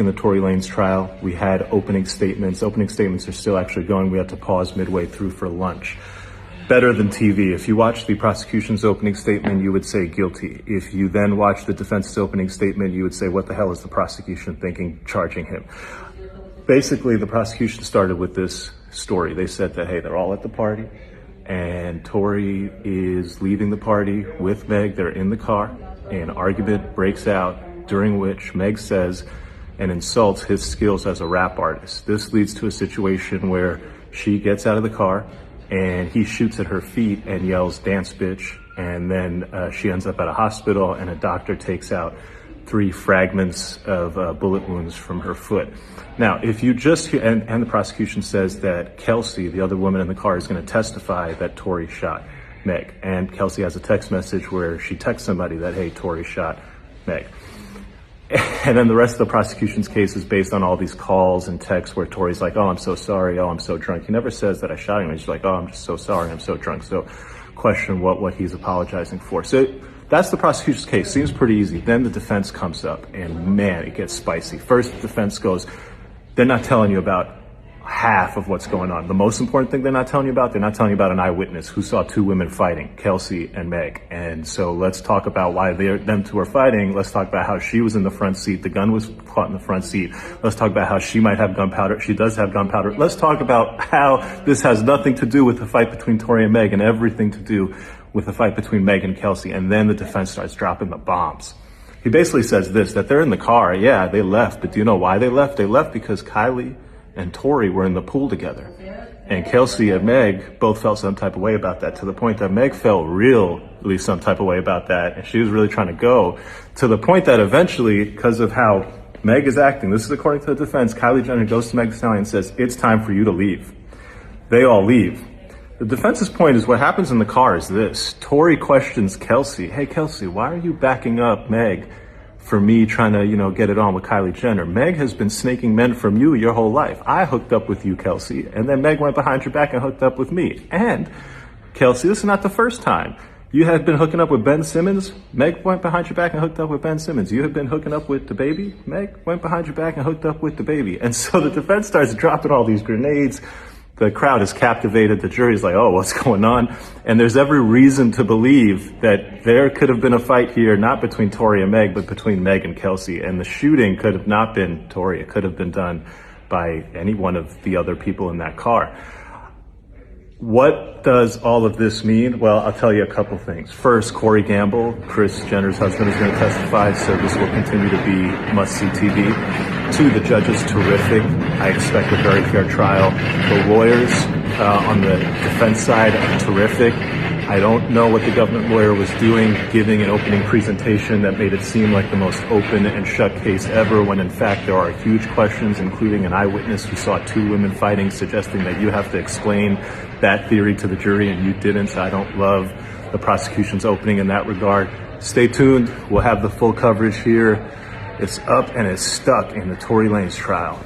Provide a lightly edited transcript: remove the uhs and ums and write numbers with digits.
In the Tory Lanez trial, we had opening statements. Opening statements are still actually going. We had to pause midway through for lunch. Better than TV. If you watch the prosecution's opening statement, you would say guilty. If you then watch the defense's opening statement, you would say, what the hell is the prosecution thinking, charging him? Basically, the prosecution started with this story. They said that, hey, they're all at the party, and Tory is leaving the party with Meg. They're in the car. An argument breaks out, during which Meg says and insults his skills as a rap artist. This leads to a situation where she gets out of the car and he shoots at her feet and yells, "Dance, bitch." And then she ends up at a hospital, and a doctor takes out 3 fragments of bullet wounds from her foot. Now, if you just hear, and the prosecution says that Kelsey, the other woman in the car, is going to testify that Tory shot Meg. And Kelsey has a text message where she texts somebody that, hey, Tory shot Meg. And then the rest of the prosecution's case is based on all these calls and texts where Tory's like, oh, I'm so sorry. Oh, I'm so drunk. He never says that I shot him. He's like, oh, I'm just so sorry. I'm so drunk. So question what he's apologizing for. So that's the prosecution's case. Seems pretty easy. Then the defense comes up, and man, it gets spicy. First, the defense goes, they're not telling you about half of what's going on. The most important thing they're not telling you about an eyewitness who saw 2 women fighting, Kelsey and Meg. And so let's talk about why them 2 are fighting. Let's talk about how she was in the front seat. The gun was caught in the front seat. Let's talk about how she might have gunpowder. She does have gunpowder. Let's talk about how this has nothing to do with the fight between Tory and Meg and everything to do with the fight between Meg and Kelsey. And then the defense starts dropping the bombs. He basically says this, that they're in the car. Yeah, they left. But do you know why they left? They left because Kylie and Tory were in the pool together. And Kelsey and Meg both felt some type of way about that, to the point that Meg felt really some type of way about that. And she was really trying to go, to the point that eventually, because of how Meg is acting, this is according to the defense, Kylie Jenner goes to Meg Thee Stallion and says, it's time for you to leave. They all leave. The defense's point is what happens in the car is this. Tory questions Kelsey, hey Kelsey, why are you backing up Meg for me trying to, get it on with Kylie Jenner? Meg has been snaking men from you your whole life. I hooked up with you, Kelsey, and then Meg went behind your back and hooked up with me. And Kelsey, this is not the first time. You have been hooking up with Ben Simmons. Meg went behind your back and hooked up with Ben Simmons. You have been hooking up with the baby. Meg went behind your back and hooked up with the baby. And so the defense starts dropping all these grenades. The crowd is captivated. The jury's like, oh, what's going on? And there's every reason to believe that there could have been a fight here, not between Tory and Meg, but between Meg and Kelsey. And the shooting could have not been Tory. It could have been done by any one of the other people in that car. What does all of this mean? Well, I'll tell you a couple things. First, Corey Gamble, Kris Jenner's husband, is going to testify, so this will continue to be must-see TV. 2, the judge is terrific. I expect a very fair trial. The lawyers on the defense side are terrific. I don't know what the government lawyer was doing, giving an opening presentation that made it seem like the most open and shut case ever, when in fact there are huge questions, including an eyewitness who saw 2 women fighting, suggesting that you have to explain that theory to the jury, and you didn't. So I don't love the prosecution's opening in that regard. Stay tuned. We'll have the full coverage here. It's up and it's stuck in the Tory Lanez trial.